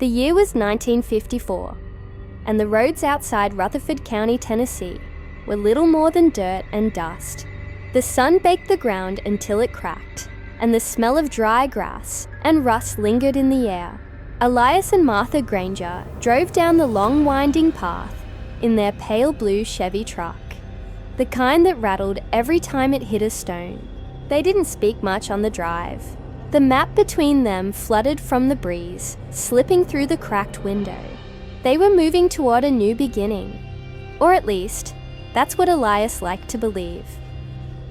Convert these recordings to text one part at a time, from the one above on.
The year was 1954, and the roads outside Rutherford County, Tennessee, were little more than dirt and dust. The sun baked the ground until it cracked, and the smell of dry grass and rust lingered in the air. Elias and Martha Granger drove down the long winding path in their pale blue Chevy truck, the kind that rattled every time it hit a stone. They didn't speak much on the drive. The map between them fluttered from the breeze, slipping through the cracked window. They were moving toward a new beginning, or at least, that's what Elias liked to believe.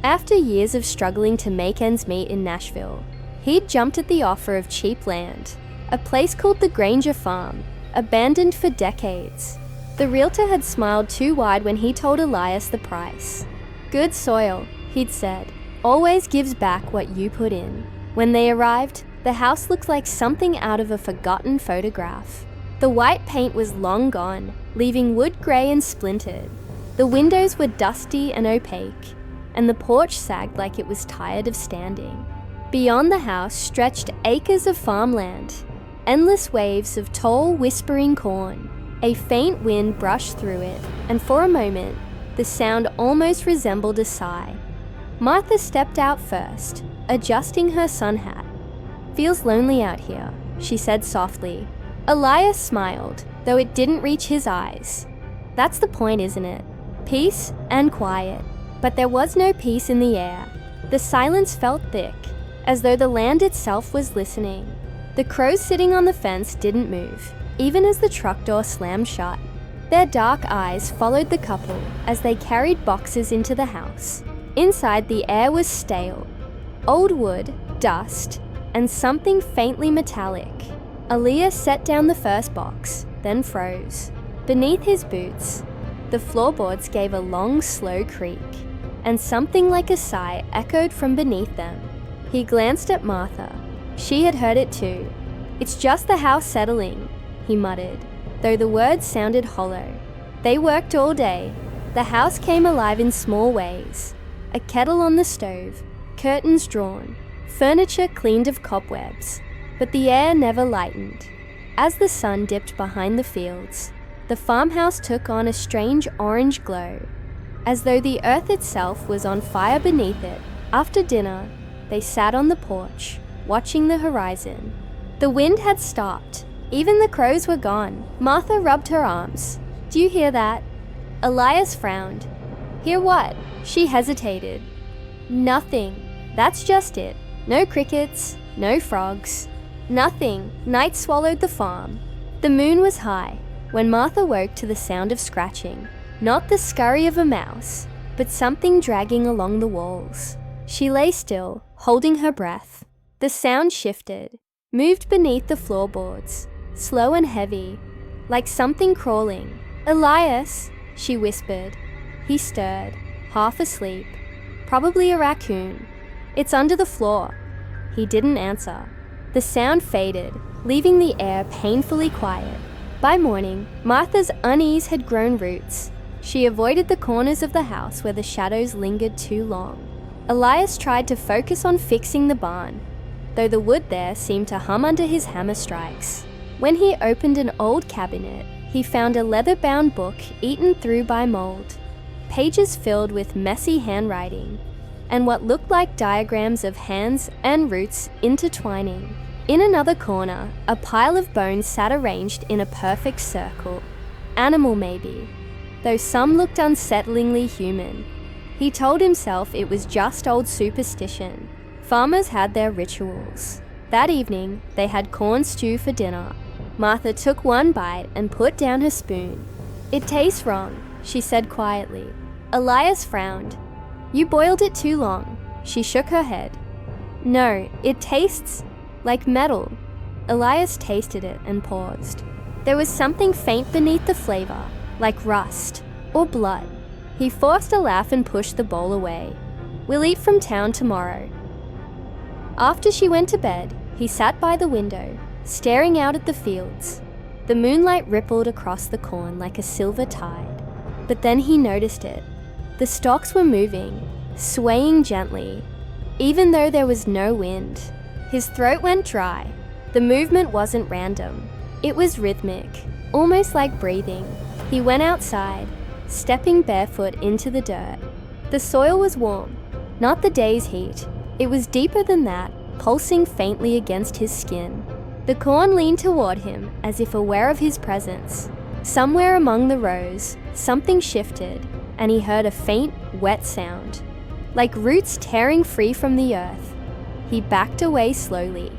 After years of struggling to make ends meet in Nashville, he'd jumped at the offer of cheap land, a place called the Granger Farm, abandoned for decades. The realtor had smiled too wide when he told Elias the price. "Good soil," he'd said, "always gives back what you put in." When they arrived, the house looked like something out of a forgotten photograph. The white paint was long gone, leaving wood grey and splintered. The windows were dusty and opaque, and the porch sagged like it was tired of standing. Beyond the house stretched acres of farmland, endless waves of tall, whispering corn. A faint wind brushed through it, and for a moment, the sound almost resembled a sigh. Martha stepped out first, adjusting her sun hat. "Feels lonely out here," she said softly. Elias smiled, though it didn't reach his eyes. "That's the point, isn't it? Peace and quiet." But there was no peace in the air. The silence felt thick, as though the land itself was listening. The crows sitting on the fence didn't move, even as the truck door slammed shut. Their dark eyes followed the couple as they carried boxes into the house. Inside, the air was stale. Old wood, dust, and something faintly metallic. Elias set down the first box, then froze. Beneath his boots, the floorboards gave a long, slow creak, and something like a sigh echoed from beneath them. He glanced at Martha. She had heard it too. "It's just the house settling," he muttered, though the words sounded hollow. They worked all day. The house came alive in small ways. A kettle on the stove, curtains drawn, furniture cleaned of cobwebs, but the air never lightened. As the sun dipped behind the fields, the farmhouse took on a strange orange glow, as though the earth itself was on fire beneath it. After dinner, they sat on the porch, watching the horizon. The wind had stopped. Even the crows were gone. Martha rubbed her arms. "Do you hear that?" Elias frowned. "Hear what?" She hesitated. "Nothing. That's just it. No crickets, no frogs. Nothing." Night swallowed the farm. The moon was high when Martha woke to the sound of scratching. Not the scurry of a mouse, but something dragging along the walls. She lay still, holding her breath. The sound shifted, moved beneath the floorboards, slow and heavy, like something crawling. "Elias," she whispered. He stirred, half asleep. "Probably a raccoon. It's under the floor." He didn't answer. The sound faded, leaving the air painfully quiet. By morning, Martha's unease had grown roots. She avoided the corners of the house where the shadows lingered too long. Elias tried to focus on fixing the barn, though the wood there seemed to hum under his hammer strikes. When he opened an old cabinet, he found a leather-bound book eaten through by mold, pages filled with messy handwriting, and what looked like diagrams of hands and roots intertwining. In another corner, a pile of bones sat arranged in a perfect circle. Animal maybe, though some looked unsettlingly human. He told himself it was just old superstition. Farmers had their rituals. That evening, they had corn stew for dinner. Martha took one bite and put down her spoon. "It tastes wrong," she said quietly. Elias frowned. "You boiled it too long." She shook her head. "No, it tastes like metal." Elias tasted it and paused. There was something faint beneath the flavor, like rust or blood. He forced a laugh and pushed the bowl away. "We'll eat from town tomorrow." After she went to bed, he sat by the window, staring out at the fields. The moonlight rippled across the corn like a silver tide. But then he noticed it. The stalks were moving, swaying gently, even though there was no wind. His throat went dry. The movement wasn't random. It was rhythmic, almost like breathing. He went outside, stepping barefoot into the dirt. The soil was warm, not the day's heat. It was deeper than that, pulsing faintly against his skin. The corn leaned toward him as if aware of his presence. Somewhere among the rows, something shifted, and he heard a faint, wet sound, like roots tearing free from the earth. He backed away slowly,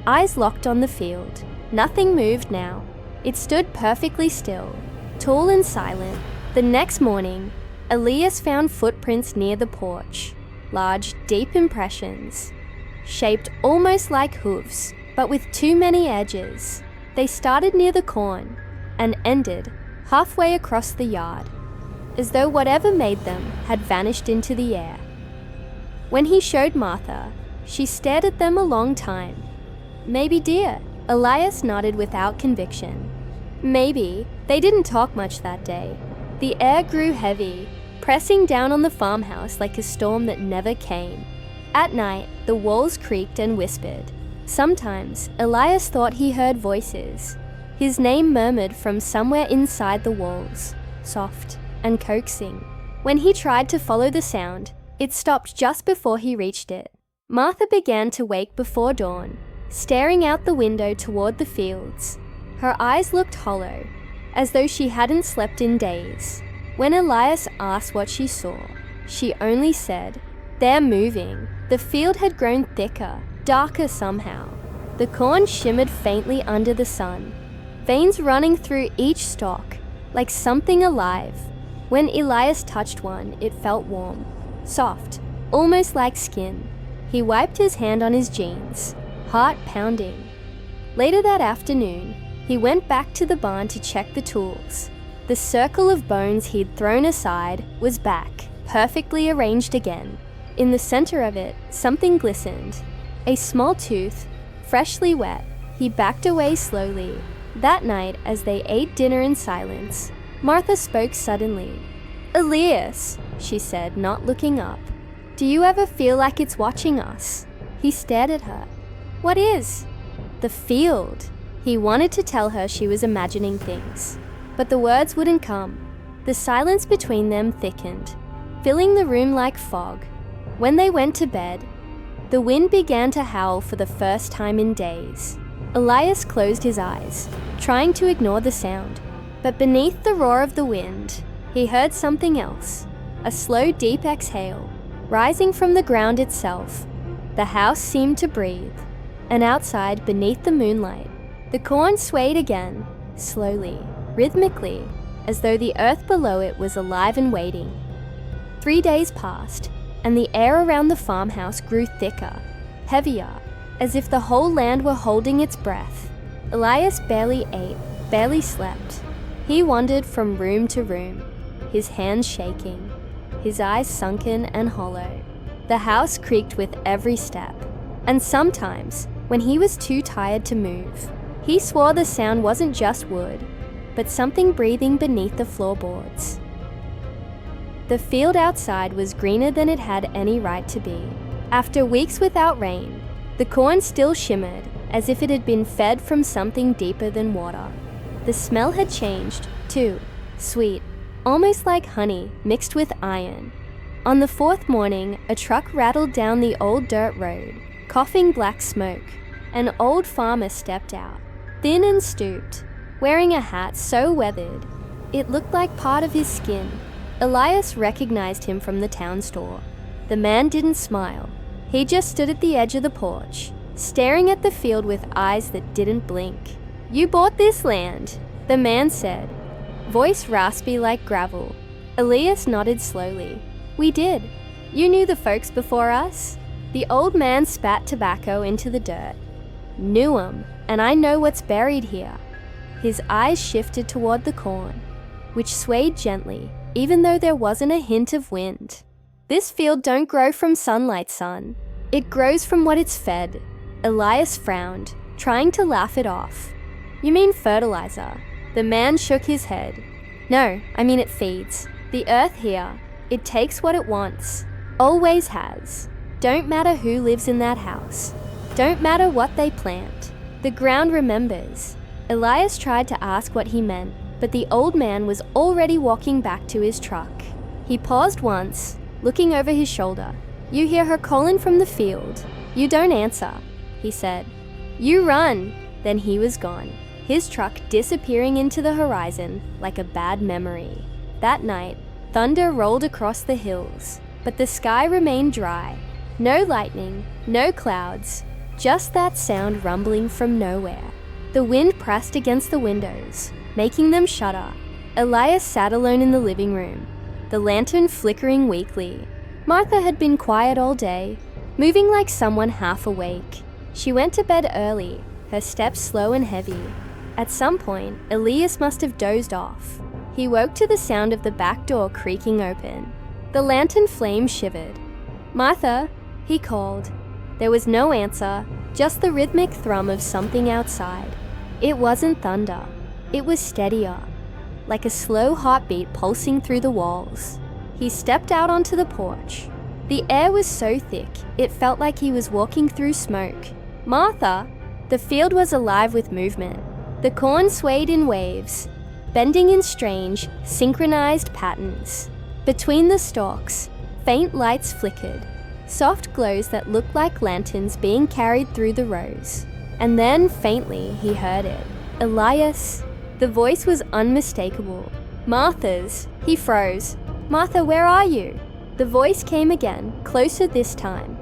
eyes locked on the field. Nothing moved now. It stood perfectly still, tall and silent. The next morning, Elias found footprints near the porch, large, deep impressions, shaped almost like hooves, but with too many edges. They started near the corn and ended halfway across the yard, as though whatever made them had vanished into the air. When he showed Martha, she stared at them a long time. Maybe deer. Elias nodded without conviction. Maybe. They didn't talk much that day. The air grew heavy, pressing down on the farmhouse like a storm that never came. At night, the walls creaked and whispered. Sometimes, Elias thought he heard voices. His name murmured from somewhere inside the walls, soft and coaxing. When he tried to follow the sound, it stopped just before he reached it. Martha began to wake before dawn, staring out the window toward the fields. Her eyes looked hollow, as though she hadn't slept in days. When Elias asked what she saw, she only said, "They're moving." The field had grown thicker, darker somehow. The corn shimmered faintly under the sun, veins running through each stalk, like something alive. When Elias touched one, it felt warm, soft, almost like skin. He wiped his hand on his jeans, heart pounding. Later that afternoon, he went back to the barn to check the tools. The circle of bones he'd thrown aside was back, perfectly arranged again. In the center of it, something glistened. A small tooth, freshly wet. He backed away slowly. That night, as they ate dinner in silence, Martha spoke suddenly. "Elias," she said, not looking up. "Do you ever feel like it's watching us?" He stared at her. "What is?" "The field." He wanted to tell her she was imagining things, but the words wouldn't come. The silence between them thickened, filling the room like fog. When they went to bed, the wind began to howl for the first time in days. Elias closed his eyes, trying to ignore the sound, but beneath the roar of the wind, he heard something else, a slow, deep exhale, rising from the ground itself. The house seemed to breathe, and outside, beneath the moonlight, the corn swayed again, slowly, rhythmically, as though the earth below it was alive and waiting. 3 days passed, and the air around the farmhouse grew thicker, heavier, as if the whole land were holding its breath. Elias barely ate, barely slept. He wandered from room to room, his hands shaking, his eyes sunken and hollow. The house creaked with every step, and sometimes, when he was too tired to move, he swore the sound wasn't just wood, but something breathing beneath the floorboards. The field outside was greener than it had any right to be. After weeks without rain, the corn still shimmered, as if it had been fed from something deeper than water. The smell had changed, too, sweet, almost like honey mixed with iron. On the 4th morning, a truck rattled down the old dirt road, coughing black smoke. An old farmer stepped out, thin and stooped, wearing a hat so weathered, it looked like part of his skin. Elias recognized him from the town store. The man didn't smile. He just stood at the edge of the porch, staring at the field with eyes that didn't blink. "You bought this land," the man said, voice raspy like gravel. Elias nodded slowly. "We did. You knew the folks before us?" The old man spat tobacco into the dirt. "Knew 'em, and I know what's buried here." His eyes shifted toward the corn, which swayed gently, even though there wasn't a hint of wind. "This field don't grow from sunlight, son. It grows from what it's fed." Elias frowned, trying to laugh it off. "You mean fertilizer?" The man shook his head. "No, I mean it feeds. The earth here, it takes what it wants. Always has. Don't matter who lives in that house. Don't matter what they plant. The ground remembers. Elias tried to ask what he meant, but the old man was already walking back to his truck. He paused once, looking over his shoulder. "You hear her calling from the field. You don't answer," he said. "You run." Then he was gone, his truck disappearing into the horizon like a bad memory. That night, thunder rolled across the hills, but the sky remained dry. No lightning, no clouds, just that sound rumbling from nowhere. The wind pressed against the windows, making them shudder. Elias sat alone in the living room, the lantern flickering weakly. Martha had been quiet all day, moving like someone half awake. She went to bed early, her steps slow and heavy. At some point, Elias must have dozed off. He woke to the sound of the back door creaking open. The lantern flame shivered. "Martha," he called. There was no answer, just the rhythmic thrum of something outside. It wasn't thunder. It was steadier, like a slow heartbeat pulsing through the walls. He stepped out onto the porch. The air was so thick, it felt like he was walking through smoke. "Martha!" The field was alive with movement. The corn swayed in waves, bending in strange, synchronized patterns. Between the stalks, faint lights flickered, soft glows that looked like lanterns being carried through the rows. And then, faintly, he heard it. "Elias." The voice was unmistakable. "Martha's." He froze. "Martha, where are you?" The voice came again, closer this time.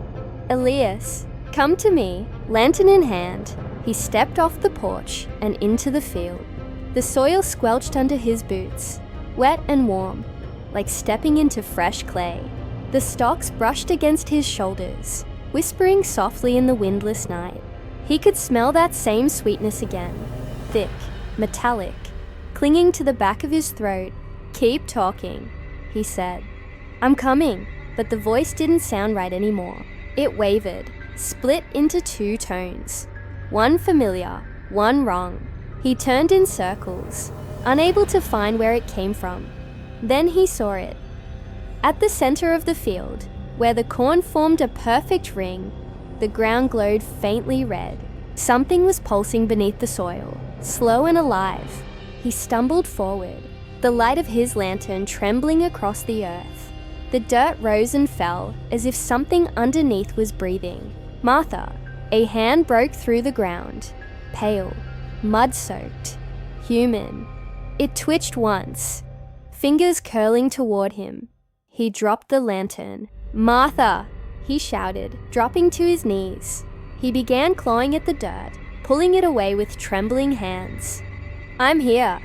"Elias, come to me." Lantern in hand, he stepped off the porch and into the field. The soil squelched under his boots, wet and warm, like stepping into fresh clay. The stalks brushed against his shoulders, whispering softly in the windless night. He could smell that same sweetness again, thick, metallic, clinging to the back of his throat. "Keep talking," he said. "I'm coming," but the voice didn't sound right anymore. It wavered, split into two tones. One familiar, one wrong. He turned in circles, unable to find where it came from. Then he saw it. At the center of the field, where the corn formed a perfect ring, the ground glowed faintly red. Something was pulsing beneath the soil, slow and alive. He stumbled forward, the light of his lantern trembling across the earth. The dirt rose and fell as if something underneath was breathing. "Martha." A hand broke through the ground, pale, mud-soaked, human. It twitched once, fingers curling toward him. He dropped the lantern. "Martha!" he shouted, dropping to his knees. He began clawing at the dirt, pulling it away with trembling hands. "I'm here.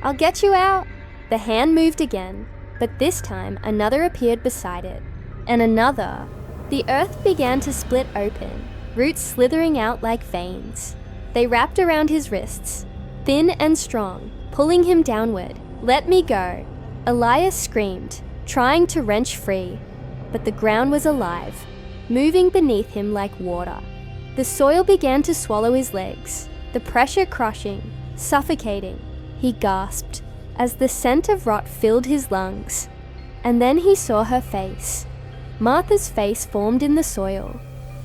I'll get you out." The hand moved again, but this time another appeared beside it, and another. The earth began to split open, roots slithering out like veins. They wrapped around his wrists, thin and strong, pulling him downward. "Let me go." Elias screamed, trying to wrench free, but the ground was alive, moving beneath him like water. The soil began to swallow his legs, the pressure crushing, suffocating. He gasped as the scent of rot filled his lungs. And then he saw her face. Martha's face formed in the soil,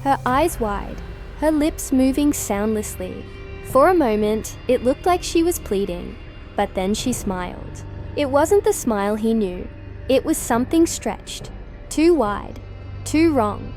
her eyes wide, her lips moving soundlessly. For a moment, it looked like she was pleading, but then she smiled. It wasn't the smile he knew. It was something stretched, too wide, too wrong.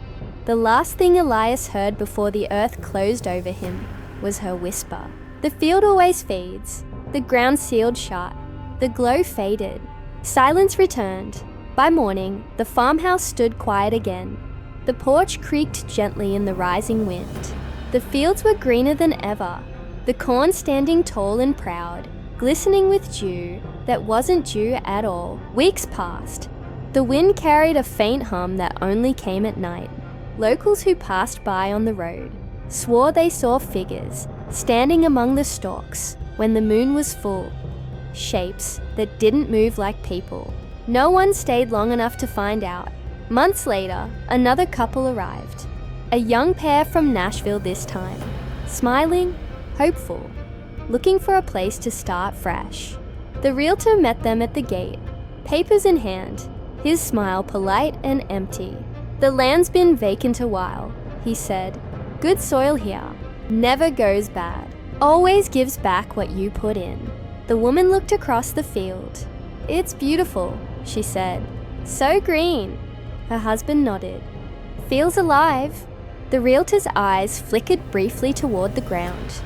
The last thing Elias heard before the earth closed over him was her whisper. The field always feeds. The ground sealed shut. The glow faded. Silence returned. By morning, the farmhouse stood quiet again. The porch creaked gently in the rising wind. The fields were greener than ever, the corn standing tall and proud, glistening with dew that wasn't dew at all. Weeks passed. The wind carried a faint hum that only came at night. Locals who passed by on the road swore they saw figures standing among the stalks when the moon was full, shapes that didn't move like people. No one stayed long enough to find out. Months later, another couple arrived. A young pair from Nashville this time, smiling, hopeful, looking for a place to start fresh. The realtor met them at the gate, papers in hand, his smile polite and empty. "The land's been vacant a while," he said. "Good soil here, never goes bad." always gives back what you put in. The woman looked across the field. It's beautiful, she said. So green. Her husband nodded. Feels alive. The realtor's eyes flickered briefly toward the ground.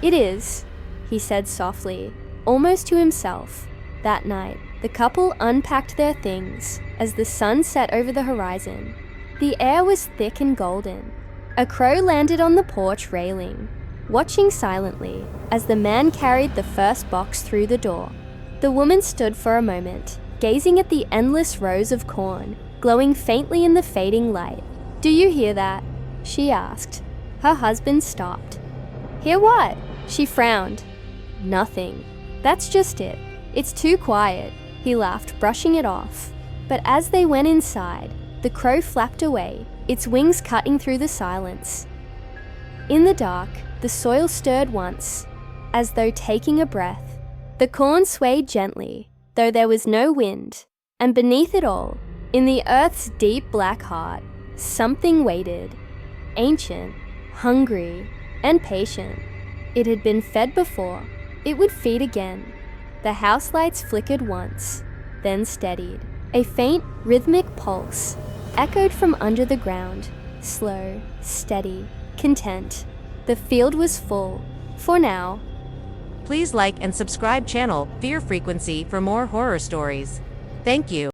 It is, he said softly, almost to himself. That night, the couple unpacked their things as the sun set over the horizon. The air was thick and golden. A crow landed on the porch railing, watching silently as the man carried the first box through the door. The woman stood for a moment, gazing at the endless rows of corn, glowing faintly in the fading light. Do you hear that? She asked. Her husband stopped. Hear what? She frowned. Nothing. That's just it. It's too quiet, he laughed, brushing it off. But as they went inside, the crow flapped away, its wings cutting through the silence. In the dark, the soil stirred once, as though taking a breath. The corn swayed gently, though there was no wind, and beneath it all, in the earth's deep black heart, something waited. Ancient, hungry, and patient. It had been fed before. It would feed again. The house lights flickered once, then steadied. A faint, rhythmic pulse echoed from under the ground, slow, steady, content. The field was full, for now. Please like and subscribe channel Fear Frequency for more horror stories. Thank you.